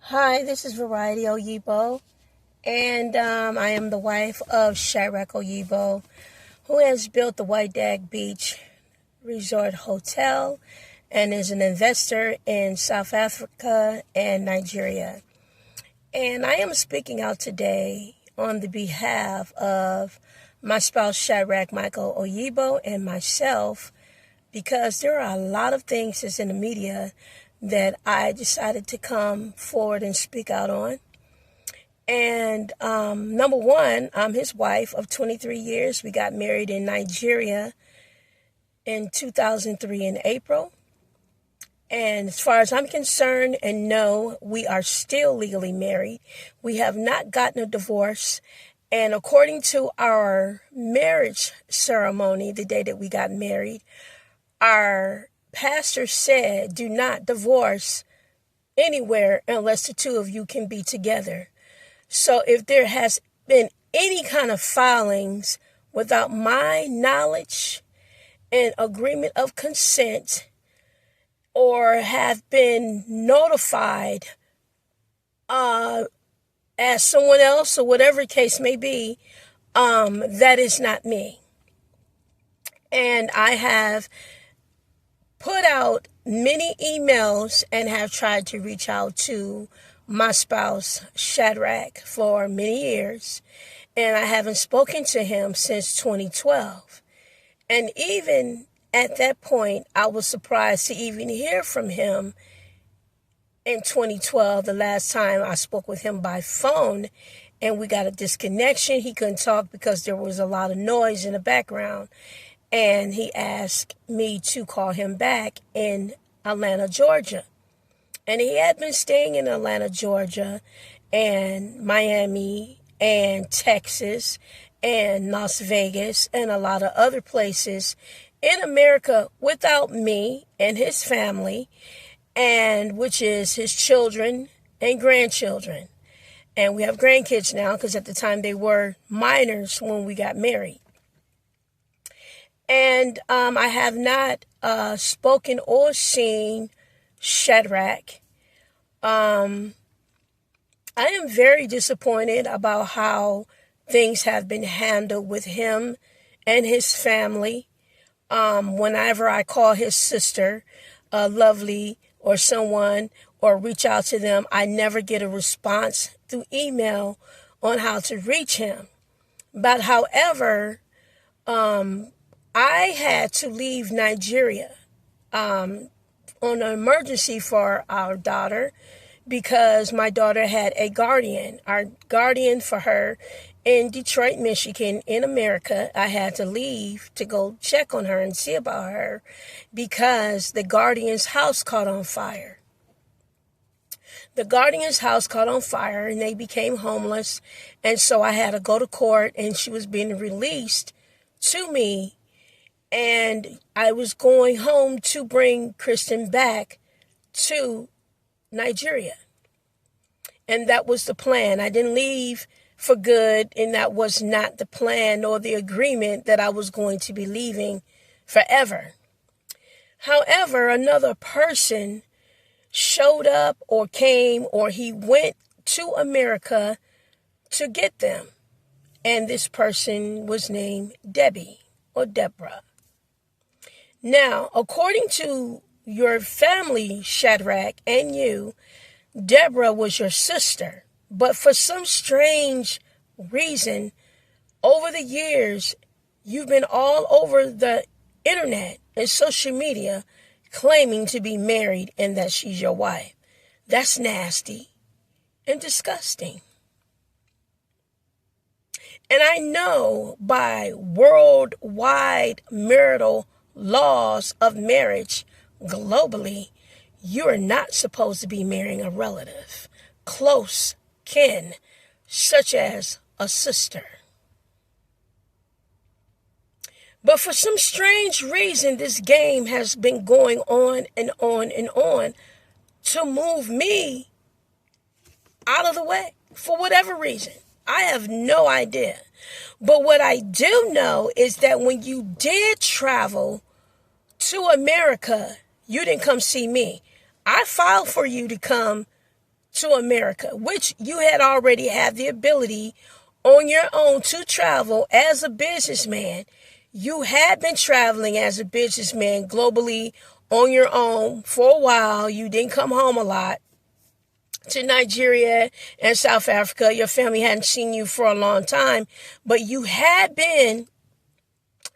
Hi, this is Variety Oyibo, and I am the wife of Shadrack Oyibo, who has built the White Dag Beach Resort Hotel and is an investor in South Africa and Nigeria. And I am speaking out today on the behalf of my spouse, Shadrack Michael Oyibo, and myself, because there are a lot of things that's in the media that I decided to come forward and speak out on. And number one, I'm his wife of 23 years. We got married in Nigeria in 2003 in April. And as far as I'm concerned, and no, we are still legally married. We have not gotten a divorce. And according to our marriage ceremony, the day that we got married, our pastor said, do not divorce anywhere unless the two of you can be together. So if there has been any kind of filings without my knowledge and agreement of consent, or have been notified as someone else, or whatever case may be, that is not me. And I have put out many emails and have tried to reach out to my spouse, Shadrack, for many years. And I haven't spoken to him since 2012. And even at that point, I was surprised to even hear from him in 2012, the last time I spoke with him by phone, and we got a disconnection. He couldn't talk because there was a lot of noise in the background. And he asked me to call him back in Atlanta, Georgia. And he had been staying in Atlanta, Georgia, and Miami, and Texas, and Las Vegas, and a lot of other places in America without me and his family, and which is his children and grandchildren. And we have grandkids now, because at the time they were minors when we got married. And I have not spoken or seen Shadrack. I am very disappointed about how things have been handled with him and his family. Whenever I call his sister, Lovely, or someone, or reach out to them, I never get a response through email on how to reach him. But however, I had to leave Nigeria on an emergency for our daughter, because my daughter had a guardian. Our guardian for her in Detroit, Michigan, in America. I had to leave to go check on her and see about her because the guardian's house caught on fire. The guardian's house caught on fire and they became homeless. And so I had to go to court, and she was being released to me. And I was going home to bring Kristen back to Nigeria. And that was the plan. I didn't leave for good, and that was not the plan or the agreement that I was going to be leaving forever. However, another person showed up or came, or he went to America to get them. And this person was named Debbie or Deborah. Now, according to your family, Shadrack, and you, Deborah was your sister. But for some strange reason, over the years, you've been all over the internet and social media claiming to be married and that she's your wife. That's nasty and disgusting. And I know by worldwide marital laws of marriage globally, you are not supposed to be marrying a relative, close kin, such as a sister. But for some strange reason, this game has been going on and on and on to move me out of the way for whatever reason. I have no idea. But what I do know is that when you did travel to America, you didn't come see me. I filed for you to come to America, which you had already had the ability on your own to travel as a businessman. You had been traveling as a businessman globally on your own for a while. You didn't come home a lot to Nigeria and South Africa. Your family hadn't seen you for a long time, but you had been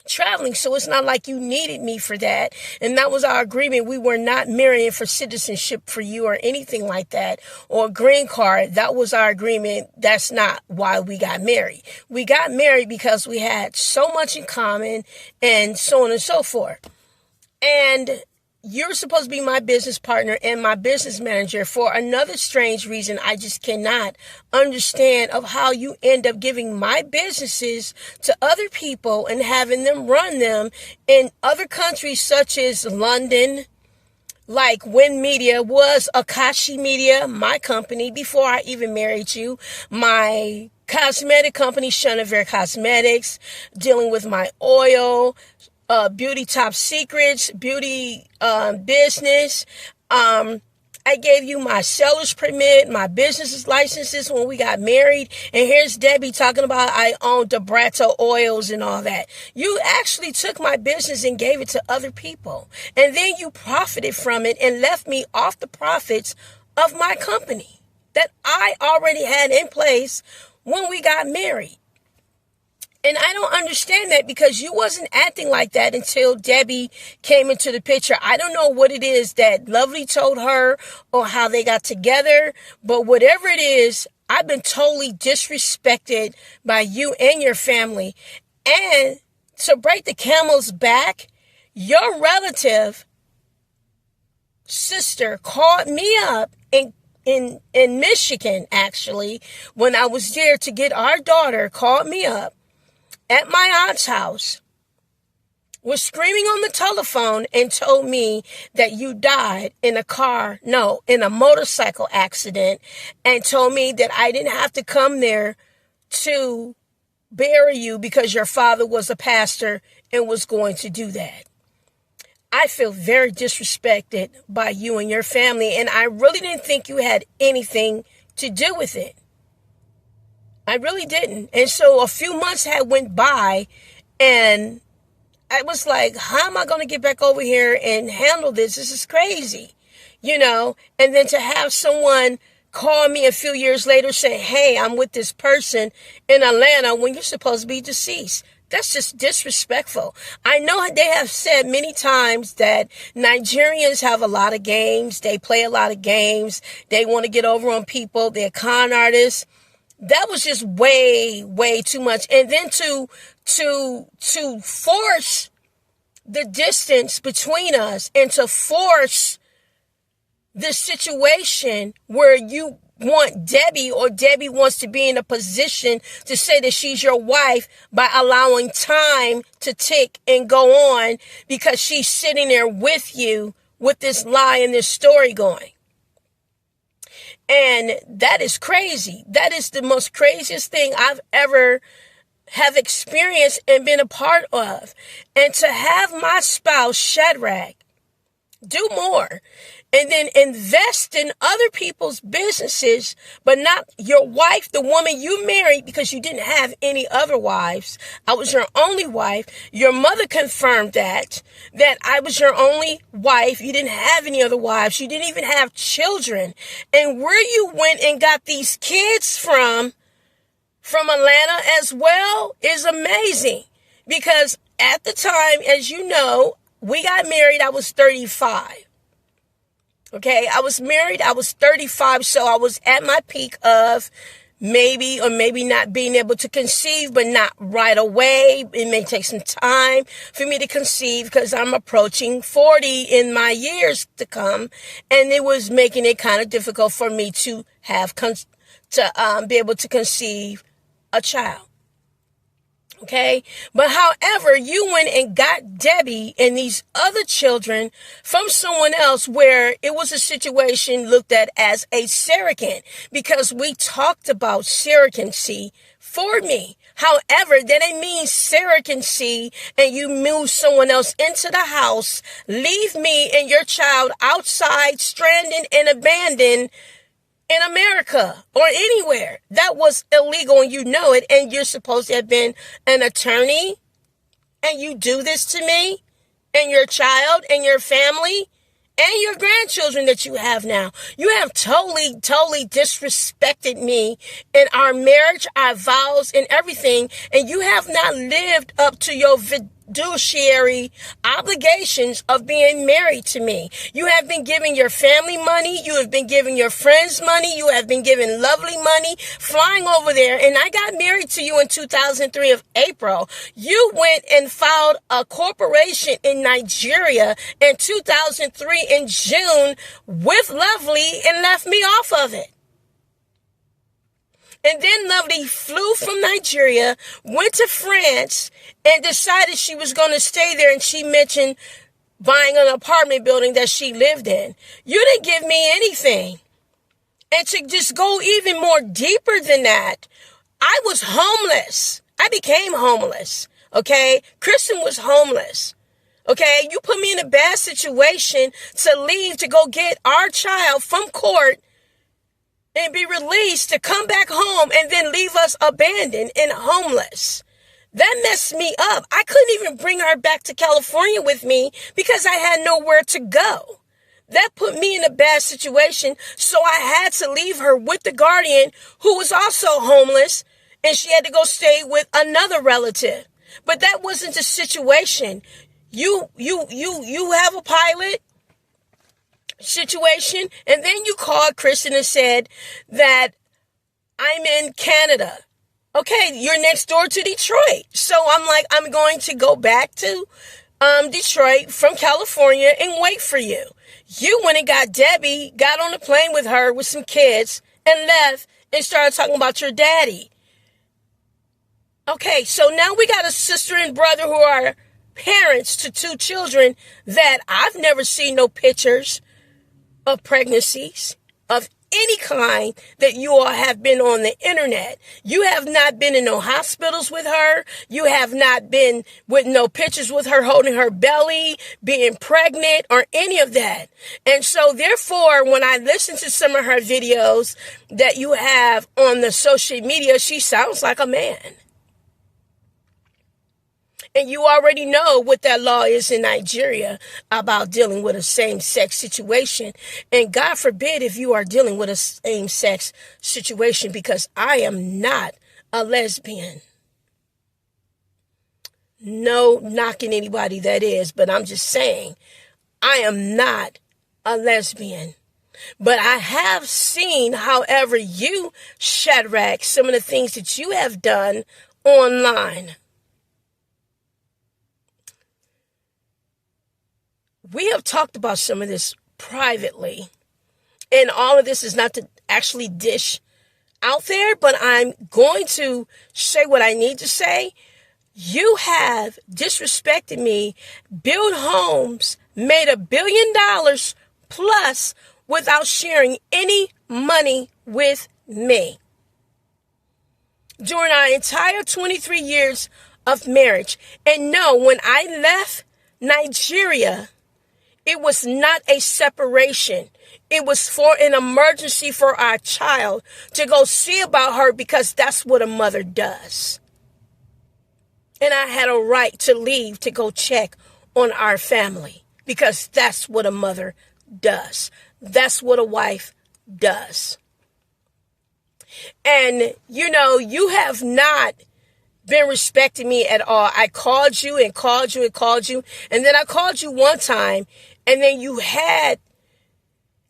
traveling, so it's not like you needed me for that. And that was our agreement. We were not marrying for citizenship for you or anything like that, or a green card. That was our agreement. That's not why we got married. We got married because we had so much in common and so on and so forth. And you're supposed to be my business partner and my business manager for another strange reason I just cannot understand, of how you end up giving my businesses to other people and having them run them in other countries such as London. Like when Media was Akashi Media, my company, before I even married you. My cosmetic company, Shadrack Cosmetics, dealing with my oil, beauty top secrets, beauty business. I gave you my seller's permit, my business licenses when we got married. And here's Debbie talking about I own Debrato oils and all that. You actually took my business and gave it to other people. And then you profited from it and left me off the profits of my company that I already had in place when we got married. And I don't understand that, because you wasn't acting like that until Debbie came into the picture. I don't know what it is that Lovely told her or how they got together, but whatever it is, I've been totally disrespected by you and your family. And to break the camel's back, your relative sister called me up in Michigan, actually, when I was there to get our daughter, called me up at my aunt's house, was screaming on the telephone and told me that you died in a motorcycle accident, and told me that I didn't have to come there to bury you because your father was a pastor and was going to do that. I feel very disrespected by you and your family, and I really didn't think you had anything to do with it. I really didn't. And so a few months had went by, and I was like, how am I going to get back over here and handle this? This is crazy, And then to have someone call me a few years later saying, hey, I'm with this person in Atlanta when you're supposed to be deceased. That's just disrespectful. I know they have said many times that Nigerians have a lot of games. They play a lot of games. They want to get over on people. They're con artists. That was just way, way too much. And then to force the distance between us, and to force this situation where you want Debbie, or Debbie wants to be in a position to say that she's your wife by allowing time to tick and go on, because she's sitting there with you with this lie and this story going. And that is crazy. That is the most craziest thing I've ever have experienced and been a part of. And to have my spouse, Shadrack, do more and then invest in other people's businesses, but not your wife, the woman you married, because you didn't have any other wives. I was your only wife. Your mother confirmed that I was your only wife. You didn't have any other wives. You didn't even have children. And where you went and got these kids from Atlanta as well, is amazing. Because at the time, as you know, we got married, I was 35. Okay, I was married, I was 35, so I was at my peak of maybe or maybe not being able to conceive, but not right away. It may take some time for me to conceive, because I'm approaching 40 in my years to come, and it was making it kind of difficult for me to be able to conceive a child. Okay. But however, you went and got Debbie and these other children from someone else, where it was a situation looked at as a surrogate, because we talked about surrogacy for me. However, that ain't mean surrogacy and you move someone else into the house, leave me and your child outside, stranded and abandoned, in America or anywhere. That was illegal and you know it, and you're supposed to have been an attorney, and you do this to me and your child and your family and your grandchildren that you have now. You have totally disrespected me in our marriage, our vows, and everything, and you have not lived up to your fiduciary obligations of being married to me. You have been giving your family money. You have been giving your friends money. You have been giving lovely money, flying over there. And I got married to you in 2003 of April. You went and filed a corporation in Nigeria in 2003 in June with Lovely and left me off of it. And then Lovely flew from Nigeria, went to France, and decided she was going to stay there. And she mentioned buying an apartment building that she lived in. You didn't give me anything. And to just go even more deeper than that, I was homeless. I became homeless. Okay? Kristen was homeless. Okay? You put me in a bad situation to leave to go get our child from court and be released to come back home and then leave us abandoned and homeless. That messed me up. I couldn't even bring her back to California with me because I had nowhere to go. That put me in a bad situation, so I had to leave her with the guardian who was also homeless, and she had to go stay with another relative. But that wasn't the situation. You have a pilot situation, and then you called Kristen and said that I'm in Canada. Okay, you're next door to Detroit. So I'm like, I'm going to go back to Detroit from California and wait for you. You went and got Debbie, got on the plane with her with some kids and left and started talking about your daddy. Okay, so now we got a sister and brother who are parents to 2 children that I've never seen no pictures of pregnancies of any kind that you all have been on the internet. You have not been in no hospitals with her. You have not been with no pictures with her holding her belly, being pregnant, or any of that. And so therefore, when I listen to some of her videos that you have on the social media, she sounds like a man. And you already know what that law is in Nigeria about dealing with a same-sex situation. And God forbid if you are dealing with a same-sex situation, because I am not a lesbian. No knocking anybody that is, but I'm just saying I am not a lesbian. But I have seen, however, you, Shadrack, some of the things that you have done online. We have talked about some of this privately, and all of this is not to actually dish out there, but I'm going to say what I need to say. You have disrespected me, built homes, made $1 billion plus without sharing any money with me. During our entire 23 years of marriage. And no, when I left Nigeria, it was not a separation. It was for an emergency for our child to go see about her, because that's what a mother does. And I had a right to leave to go check on our family, because that's what a mother does. That's what a wife does. And, you have not been respecting me at all. I called you and called you and called you. And then I called you one time, and then you had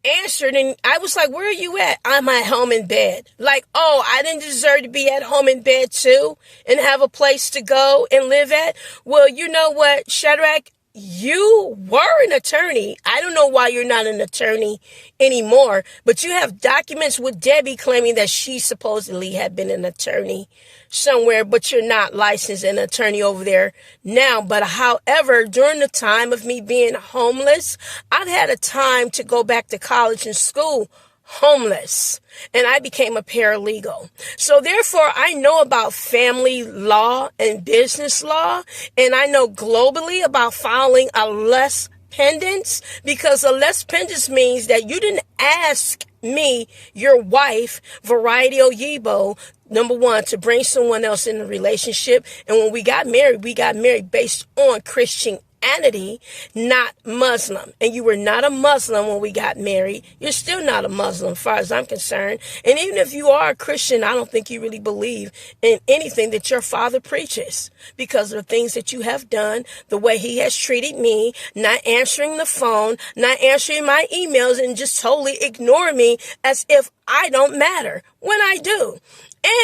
answered, and I was like, where are you at? I'm at home in bed. Like, oh, I didn't deserve to be at home in bed too and have a place to go and live at? Well, you know what, Shadrack? You were an attorney. I don't know why you're not an attorney anymore, but you have documents with Debbie claiming that she supposedly had been an attorney somewhere, but you're not licensed an attorney over there now. But however, during the time of me being homeless, I've had a time to go back to college and school homeless, and I became a paralegal. So therefore, I know about family law and business law, and I know globally about filing a less pendants? Because a less pendants means that you didn't ask me, your wife, Variety Oyibo, number one, to bring someone else in the relationship. And when we got married based on Christianity, not Muslim. And you were not a Muslim when we got married. You're still not a Muslim as far as I'm concerned. And even if you are a Christian, I don't think you really believe in anything that your father preaches, because of the things that you have done, the way he has treated me, not answering the phone, not answering my emails, and just totally ignoring me as if I don't matter when I do.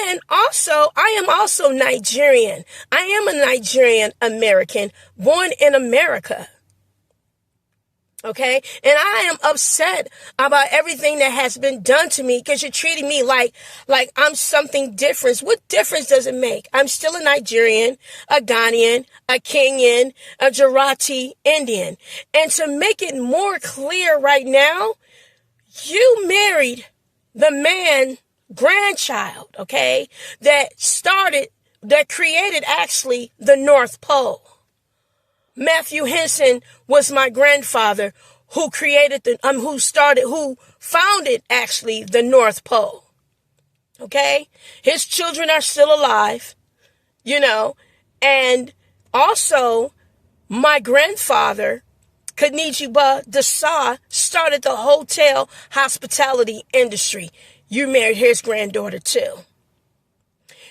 And also, I am also Nigerian. I am a Nigerian American born in America. Okay? And I am upset about everything that has been done to me, because you're treating me like I'm something different. What difference does it make? I'm still a Nigerian, a Ghanaian, a Kenyan, a Gujarati Indian. And to make it more clear right now, you married the man grandchild, okay, that created actually the North Pole. Matthew Henson was my grandfather who who founded actually the North Pole. Okay? His children are still alive, and also my grandfather, Kanijiba Dasa, started the hotel hospitality industry. You married his granddaughter too.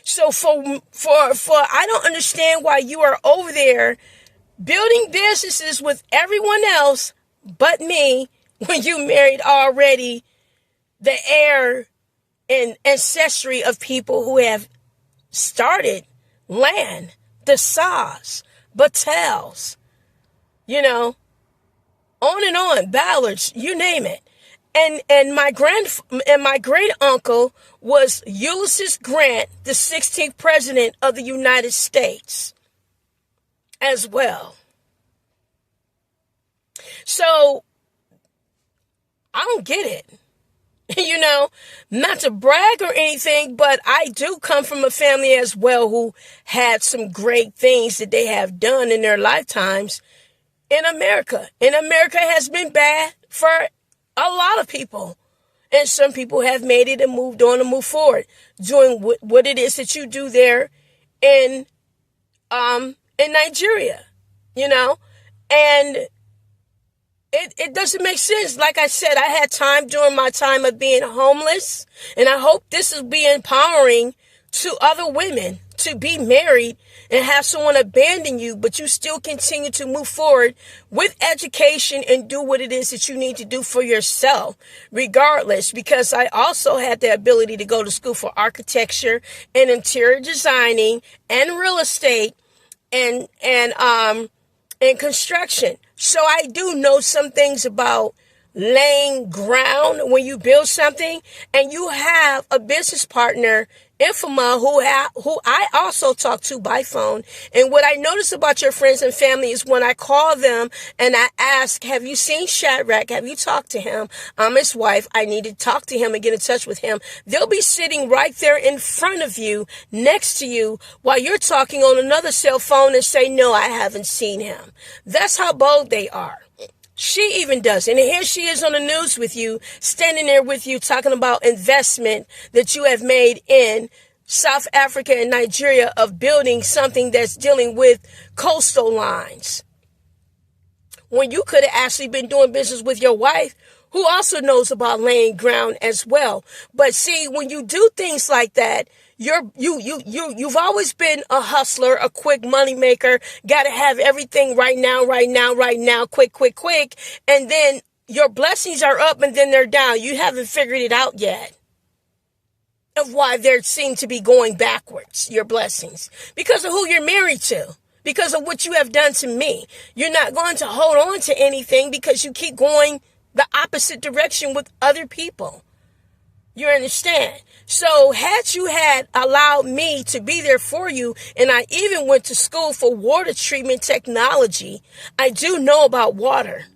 So for I don't understand why you are over there building businesses with everyone else but me, when you married already the heir and ancestry of people who have started land, the Saws, Battels, on and on, Ballards, you name it. And my great uncle was Ulysses Grant, the 16th president of the United States, as well. So I don't get it. Not to brag or anything, but I do come from a family as well who had some great things that they have done in their lifetimes in America. And America has been bad for a lot of people, and some people have made it and moved on and moved forward, doing what it is that you do there in Nigeria, and it doesn't make sense. Like I said, I had time during my time of being homeless, and I hope this will be empowering to other women to be married and have someone abandon you, but you still continue to move forward with education and do what it is that you need to do for yourself, regardless, because I also had the ability to go to school for architecture and interior designing and real estate and construction. So I do know some things about laying ground when you build something, and you have a business partner, Infama, who I also talk to by phone. And what I notice about your friends and family is when I call them and I ask, have you seen Shadrack? Have you talked to him? I'm his wife. I need to talk to him and get in touch with him. They'll be sitting right there in front of you, next to you, while you're talking on another cell phone, and say, no, I haven't seen him. That's how bold they are. She even does. And here she is on the news with you, standing there with you, talking about investment that you have made in South Africa and Nigeria of building something that's dealing with coastal lines, when you could have actually been doing business with your wife, who also knows about laying ground as well. But see, when you do things like that, you've always been a hustler, a quick money maker, got to have everything right now, quick. And then your blessings are up and then they're down. You haven't figured it out yet of why they seem to be going backwards, your blessings, because of who you're married to, because of what you have done to me. You're not going to hold on to anything because you keep going the opposite direction with other people. You understand? So had you had allowed me to be there for you, and I even went to school for water treatment technology, I do know about water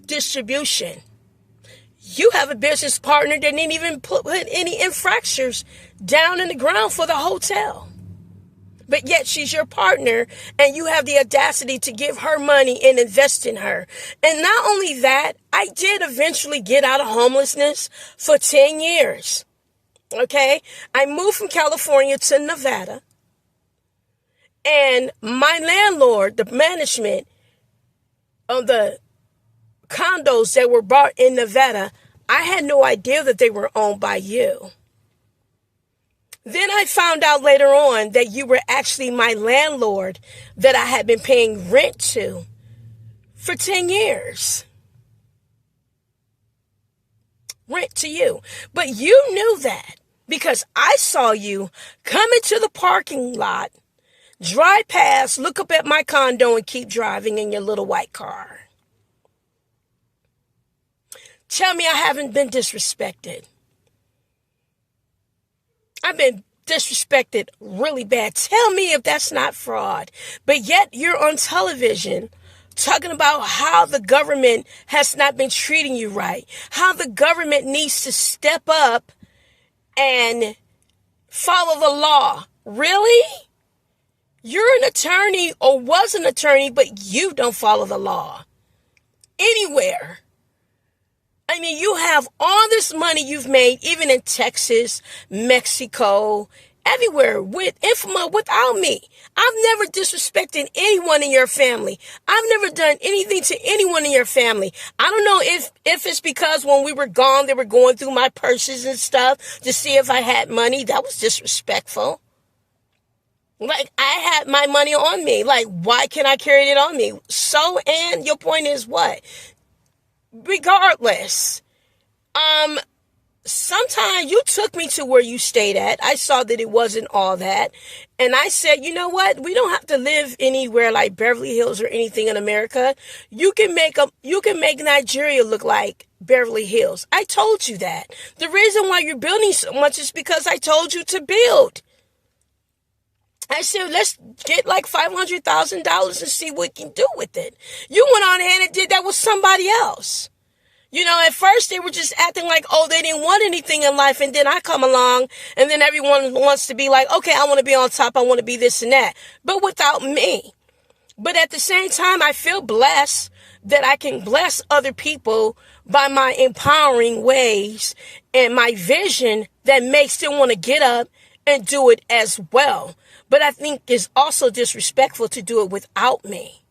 distribution. You have a business partner that didn't even put any infrastructures down in the ground for the hotel. but yet she's your partner and you have the audacity to give her money and invest in her. And not only that, I did eventually get out of homelessness for 10 years. Okay? I moved from California to Nevada, and my landlord, the management of the condos that were bought in Nevada, I had no idea that they were owned by you. Then I found out later on that you were actually my landlord that I had been paying rent to for 10 years. Rent to you. But you knew that because I saw you come into the parking lot, drive past, look up at my condo, and keep driving in your little white car. Tell me I haven't been disrespected. I've been disrespected really bad. Tell me if that's not fraud. But yet you're on television talking about how the government has not been treating you right, how the government needs to step up and follow the law. Really? You're an attorney or was an attorney, but you don't follow the law anywhere. I mean, you have all this money you've made, even in Texas, Mexico, everywhere, without me. I've never disrespected anyone in your family. I've never done anything to anyone in your family. I don't know if it's because when we were gone, they were going through my purses and stuff to see if I had money. That was disrespectful. Like, I had my money on me. Like, why can't I carry it on me? So, and your point is what? Regardless, sometimes you took me to where you stayed at. I saw that it wasn't all that. And I said, you know what? We don't have to live anywhere like Beverly Hills or anything in America. You can make Nigeria look like Beverly Hills. I told you that. The reason why you're building so much is because I told you to build. I said, let's get like $500,000 and see what we can do with it. You went on ahead and did that with somebody else. You know, at first they were just acting like, oh, they didn't want anything in life. And then I come along and then everyone wants to be like, okay, I want to be on top. I want to be this and that. But without me. But at the same time, I feel blessed that I can bless other people by my empowering ways and my vision that makes them want to get up and do it as well. But I think it's also disrespectful to do it without me.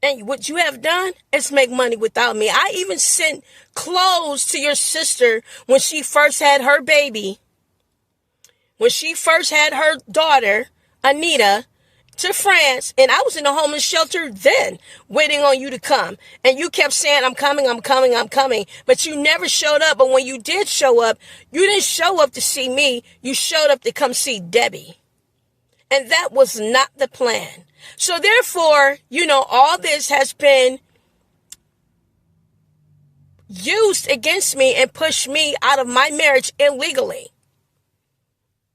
And what you have done is make money without me. I even sent clothes to your sister when she first had her baby. When she first had her daughter, Anita, to France. And I was in a homeless shelter then, waiting on you to come. And you kept saying, I'm coming, I'm coming, I'm coming. But you never showed up. But when you did show up, you didn't show up to see me. You showed up to come see Debbie. And that was not the plan. So therefore, you know, all this has been used against me and pushed me out of my marriage illegally.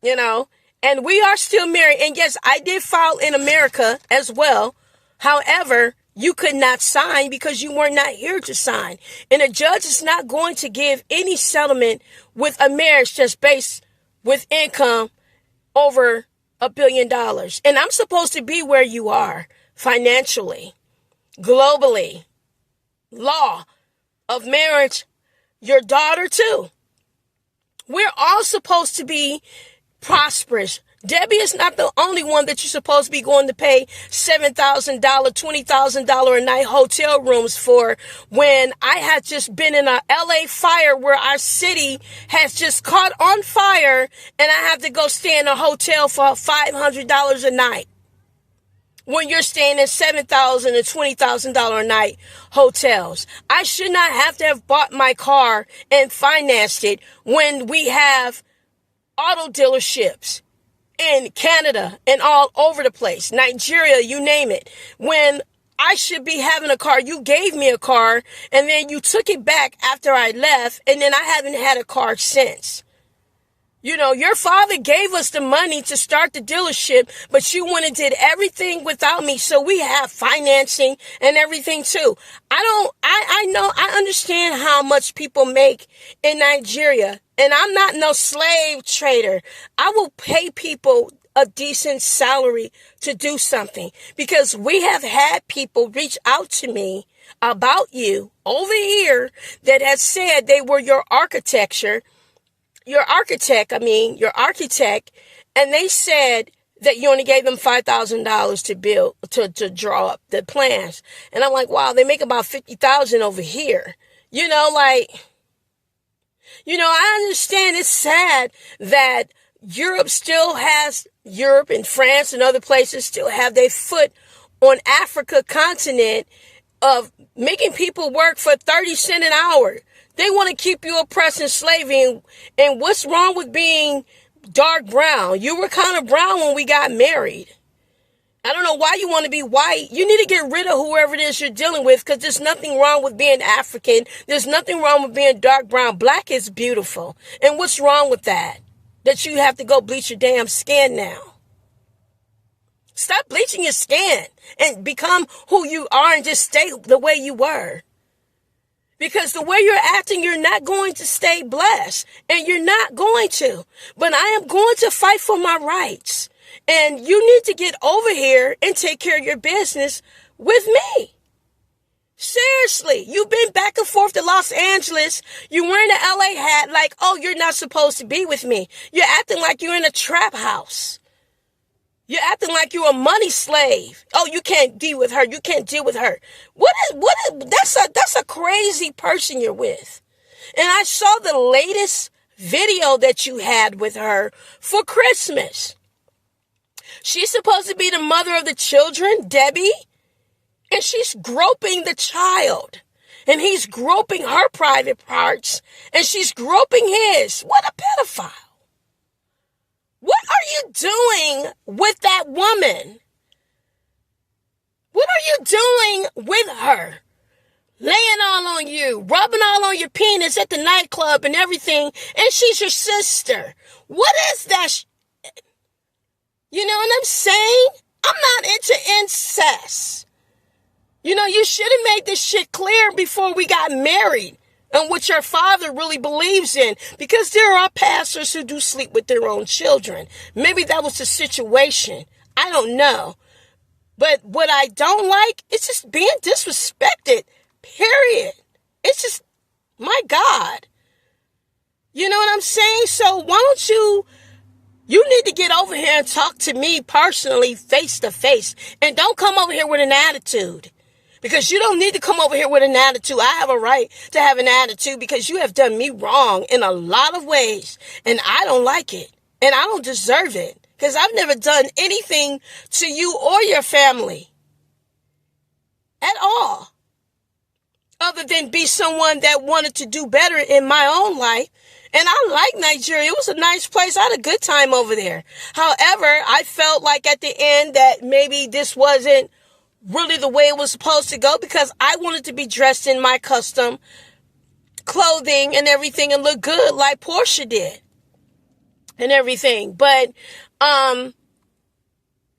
You know, and we are still married. And yes, I did file in America as well. However, you could not sign because you were not here to sign. And a judge is not going to give any settlement with a marriage just based with income over $1 billion. And I'm supposed to be where you are financially, globally, law of marriage, your daughter too. We're all supposed to be prosperous. Debbie is not the only one that you're supposed to be going to pay $7,000, $20,000 a night hotel rooms for when I had just been in a LA fire where our city has just caught on fire and I have to go stay in a hotel for $500 a night. When you're staying in $7,000 and $20,000 a night hotels. I should not have to have bought my car and financed it when we have auto dealerships in Canada and all over the place, Nigeria, you name it. When I should be having a car, you gave me a car and then you took it back after I left and then I haven't had a car since. You know, your father gave us the money to start the dealership, but you went and did everything without me. So we have financing and everything too. I understand how much people make in Nigeria, and I'm not no slave trader. I will pay people a decent salary to do something. Because we have had people reach out to me about you over here that has said they were your architect, and they said that you only gave them $5,000 to build, to draw up the plans. And I'm like, wow, they make about $50,000 over here. I understand it's sad that Europe and France and other places still have their foot on Africa continent of making people work for 30 cents an hour. They want to keep you oppressed and slaving. And what's wrong with being dark brown? You were kind of brown when we got married. I don't know why you want to be white. You need to get rid of whoever it is you're dealing with, because there's nothing wrong with being African. There's nothing wrong with being dark brown. Black is beautiful. And what's wrong with that? That you have to go bleach your damn skin now. Stop bleaching your skin and become who you are and just stay the way you were. Because the way you're acting, you're not going to stay blessed. And you're not going to. But I am going to fight for my rights. And you need to get over here and take care of your business with me. Seriously, you've been back and forth to Los Angeles. You're wearing an LA hat like, oh, you're not supposed to be with me. You're acting like you're in a trap house. You're acting like you're a money slave. Oh, you can't deal with her. You can't deal with her. That's a crazy person you're with. And I saw the latest video that you had with her for Christmas. She's supposed to be the mother of the children, Debbie, and she's groping the child, and he's groping her private parts, and she's groping his. What a pedophile. What are you doing with that woman? What are you doing with her? Laying all on you, rubbing all on your penis at the nightclub and everything, and she's your sister. What is that? You know what I'm saying? I'm not into incest. You should have made this shit clear before we got married and what your father really believes in. Because there are pastors who do sleep with their own children. Maybe that was the situation. I don't know. But what I don't like is just being disrespected. Period. It's just, my God. You know what I'm saying? So why don't you need to get over here and talk to me personally, face to face. And don't come over here with an attitude. Because you don't need to come over here with an attitude. I have a right to have an attitude because you have done me wrong in a lot of ways. And I don't like it. And I don't deserve it. Because I've never done anything to you or your family. At all. Other than be someone that wanted to do better in my own life. And I like Nigeria. It was a nice place. I had a good time over there. However, I felt like at the end that maybe this wasn't really the way it was supposed to go, because I wanted to be dressed in my custom clothing and everything and look good like Portia did and everything. But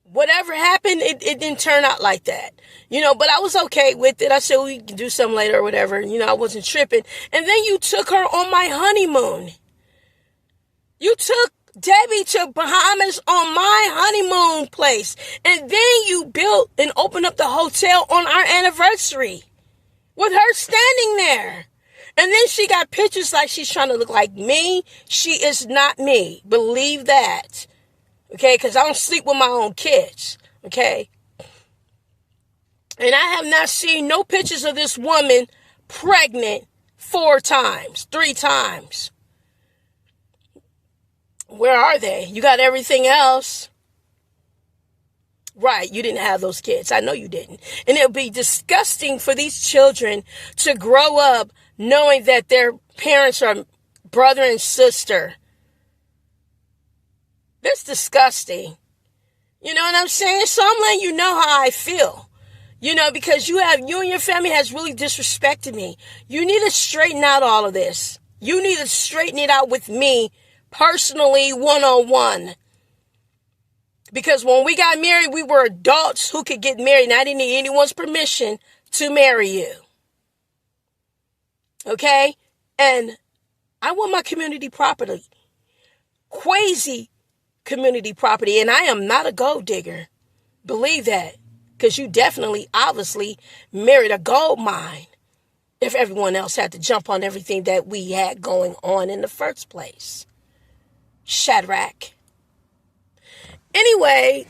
whatever happened, it didn't turn out like that. But I was okay with it. I said, we can do something later or whatever. I wasn't tripping. And then you took her on my honeymoon. You took Debbie to Bahamas on my honeymoon place. And then you built and opened up the hotel on our anniversary with her standing there. And then she got pictures like she's trying to look like me. She is not me. Believe that. Okay? Because I don't sleep with my own kids. Okay? And I have not seen no pictures of this woman pregnant 3 times. Where are they? You got everything else. Right, you didn't have those kids. I know you didn't. And it would be disgusting for these children to grow up knowing that their parents are brother and sister. That's disgusting. You know what I'm saying? So I'm letting you know how I feel. Because you and your family has really disrespected me. You need to straighten out all of this. You need to straighten it out with me personally, one-on-one. Because when we got married, we were adults who could get married, and I didn't need anyone's permission to marry you. Okay? And I want my community property. Quasi community property. And I am not a gold digger. Believe that. Because you definitely, obviously, married a gold mine if everyone else had to jump on everything that we had going on in the first place. Shadrack. Anyway,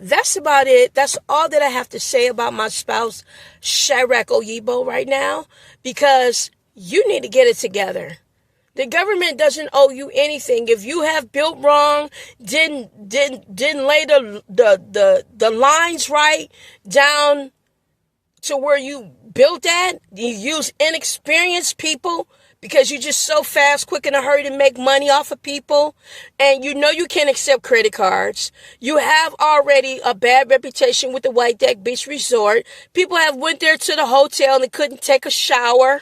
that's about it. That's all that I have to say about my spouse, Shadrack Oyibo, right now, because you need to get it together. The government doesn't owe you anything. If you have built wrong, didn't lay the lines right down to where you built at, you use inexperienced people because you're just so fast, quick, in a hurry to make money off of people, and you know you can't accept credit cards. You have already a bad reputation with the White Deck Beach Resort. People have went there to the hotel and they couldn't take a shower.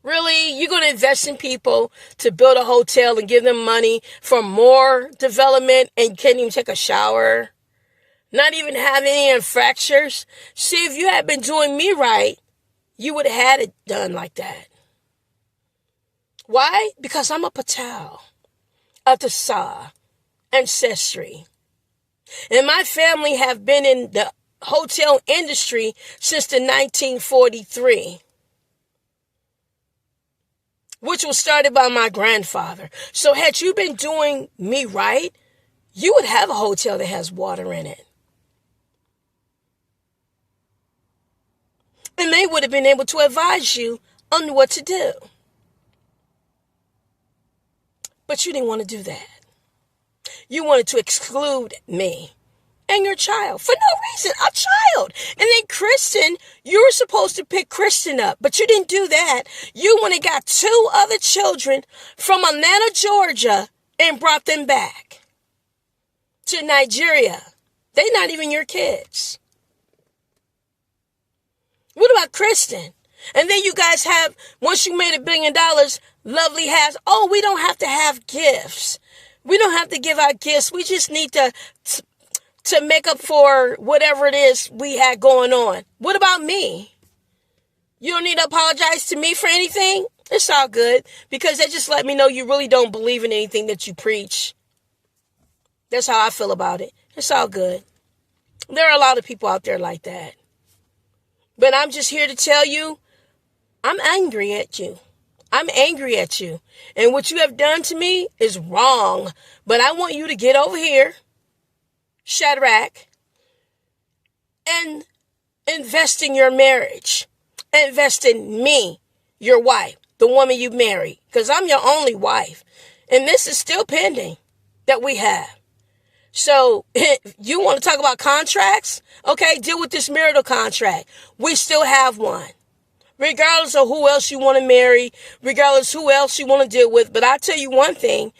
Really? You're going to invest in people to build a hotel and give them money for more development and can't even take a shower? Not even have any fractures? See, if you had been doing me right, you would have had it done like that. Why? Because I'm a Patel, a Tasa, ancestry. And my family have been in the hotel industry since the 1943. Which was started by my grandfather. So had you been doing me right, you would have a hotel that has water in it. And they would have been able to advise you on what to do. But you didn't want to do that. You wanted to exclude me and your child for no reason, a child. And then Kristen, you were supposed to pick Kristen up, but you didn't do that. You went and got 2 other children from Atlanta, Georgia, and brought them back to Nigeria. They're not even your kids. What about Kristen? And then you guys have, once you made $1 billion, Lovely has, oh, we don't have to have gifts. We don't have to give out gifts. We just need to make up for whatever it is we had going on. What about me? You don't need to apologize to me for anything? It's all good, because they just let me know you really don't believe in anything that you preach. That's how I feel about it. It's all good. There are a lot of people out there like that. But I'm just here to tell you, I'm angry at you. I'm angry at you. And what you have done to me is wrong. But I want you to get over here, Shadrack, and invest in your marriage. Invest in me, your wife, the woman you married, because I'm your only wife. And this is still pending that we have. So you want to talk about contracts? Okay, deal with this marital contract. We still have one. Regardless of who else you want to marry, regardless who else you want to deal with. But I'll tell you one thing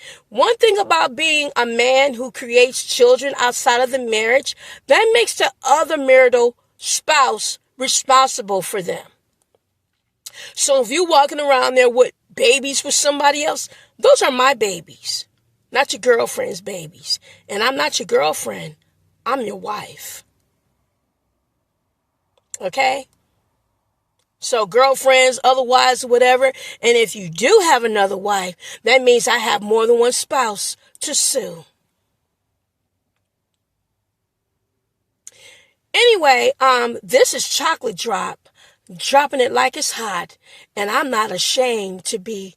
about being a man who creates children outside of the marriage, that makes the other marital spouse responsible for them. So if you're walking around there with babies with somebody else, those are my babies, not your girlfriend's babies. And I'm not your girlfriend. I'm your wife. Okay? So girlfriends, otherwise, whatever. And if you do have another wife, that means I have more than one spouse to sue. Anyway, this is Chocolate Drop, dropping it like it's hot. And I'm not ashamed to be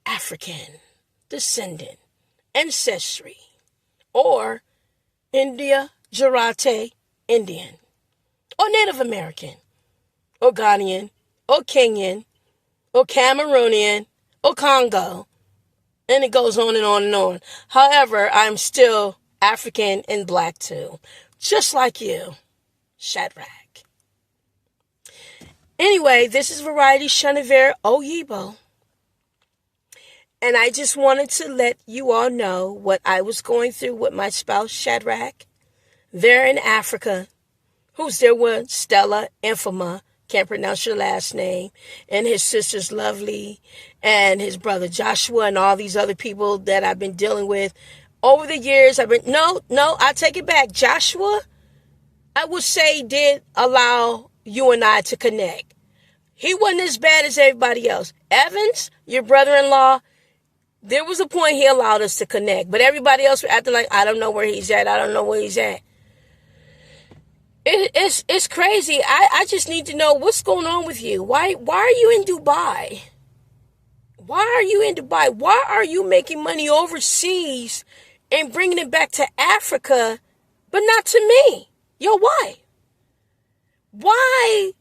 African descendant, ancestry, or India, Jarate, Indian, or Native American, or Ghanaian, or Kenyan, or Cameroonian, or Congo, and it goes on and on and on. However, I'm still African and black too, just like you, Shadrack. Anyway, this is Variety Shadrack Oyibo, and I just wanted to let you all know what I was going through with my spouse, Shadrack. They're in Africa. Who's there with? Stella Infama. Can't pronounce your last name, and his sister's Lovely, and his brother Joshua, and all these other people that I've been dealing with over the years. No, I take it back. Joshua, I would say, did allow you and I to connect. He wasn't as bad as everybody else. Evans, your brother-in-law, there was a point he allowed us to connect. But everybody else was acting like, I don't know where he's at. I don't know where he's at. It's crazy. I just need to know what's going on with you. Why are you in Dubai? Why are you in Dubai? Why are you making money overseas and bringing it back to Africa, but not to me? Yo, why? Why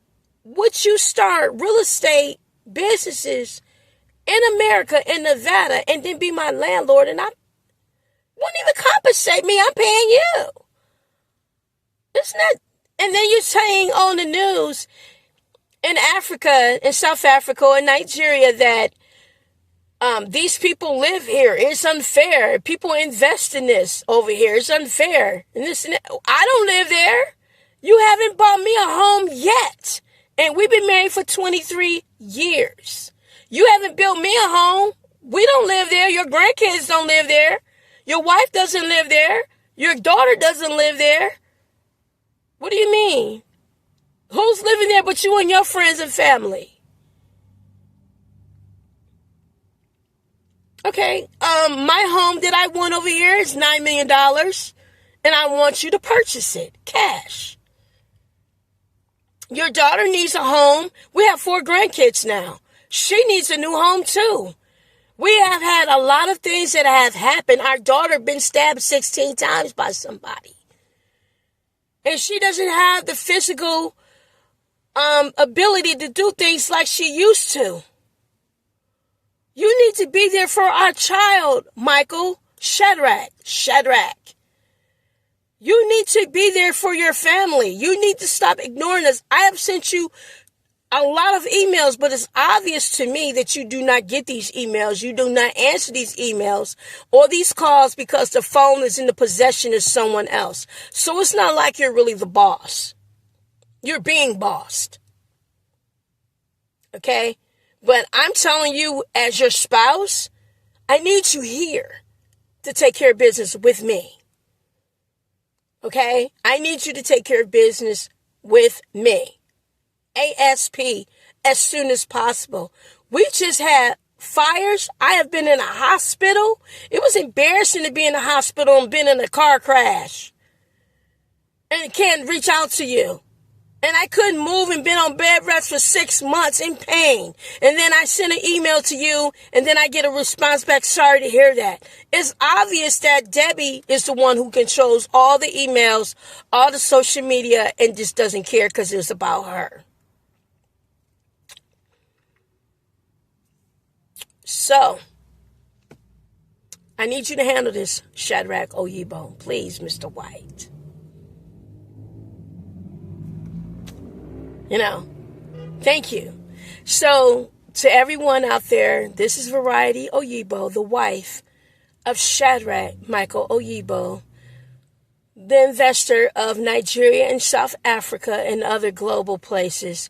would you start real estate businesses in America, in Nevada, and then be my landlord and I won't even compensate me? I'm paying you. It's not. And then you're saying on the news in Africa, in South Africa, or in Nigeria that these people live here. It's unfair. People invest in this over here. It's unfair. And this and that. I don't live there. You haven't bought me a home yet. And we've been married for 23 years. You haven't built me a home. We don't live there. Your grandkids don't live there. Your wife doesn't live there. Your daughter doesn't live there. What do you mean? Who's living there but you and your friends and family? Okay, my home that I want over here is $9 million, and I want you to purchase it, cash. Your daughter needs a home. We have 4 grandkids now. She needs a new home too. We have had a lot of things that have happened. Our daughter been stabbed 16 times by somebody. And she doesn't have the physical ability to do things like she used to. You need to be there for our child, Michael. Shadrack. You need to be there for your family. You need to stop ignoring us. I have sent you a lot of emails, but it's obvious to me that you do not get these emails. You do not answer these emails or these calls because the phone is in the possession of someone else. So it's not like you're really the boss. You're being bossed. Okay? But I'm telling you, as your spouse, I need you here to take care of business with me. Okay? I need you to take care of business with me. ASP, as soon as possible. We just had fires. I have been in a hospital. It was embarrassing to be in a hospital and been in a car crash. And can't reach out to you. And I couldn't move and been on bed rest for 6 months in pain. And then I sent an email to you and then I get a response back. Sorry to hear that. It's obvious that Debbie is the one who controls all the emails, all the social media, and just doesn't care because it's about her. So, I need you to handle this, Shadrack Oyibo. Please, Mr. White. Thank you. So, to everyone out there, this is Variety Oyibo, the wife of Shadrack Michael Oyibo, the investor of Nigeria and South Africa and other global places,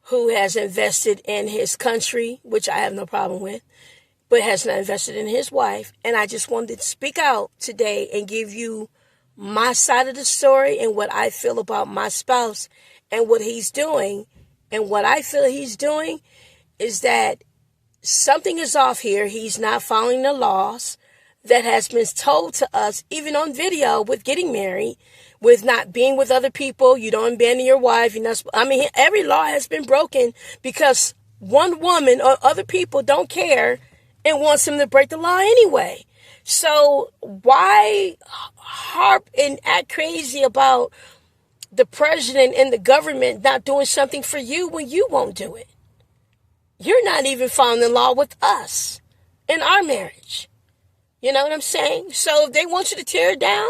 who has invested in his country, which I have no problem with, but has not invested in his wife. And I just wanted to speak out today and give you my side of the story and what I feel about my spouse and what he's doing. And what I feel he's doing is that something is off here. He's not following the laws that has been told to us, even on video, with getting married, with not being with other people. You don't abandon your wife. Every law has been broken because one woman or other people don't care and wants him to break the law anyway. So why harp and act crazy about the president and the government not doing something for you when you won't do it? You're not even following the law with us in our marriage. You know what I'm saying? So if they want you to tear it down,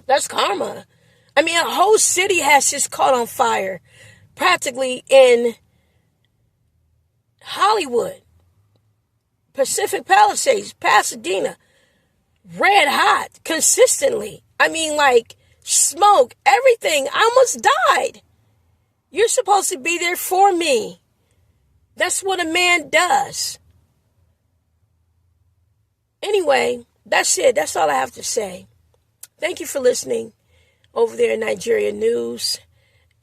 that's karma. A whole city has just caught on fire, practically in Hollywood, Pacific Palisades, Pasadena, red hot, consistently. Smoke, everything. I almost died. You're supposed to be there for me. That's what a man does. Anyway, that's it. That's all I have to say. Thank you for listening over there in Nigeria News.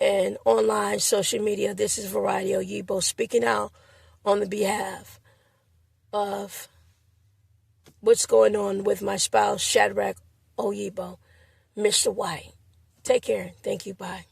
and online social media. This is Variety Oyibo speaking out on the behalf of what's going on with my spouse, Shadrack Oyibo, Mr. White. Take care. Thank you. Bye.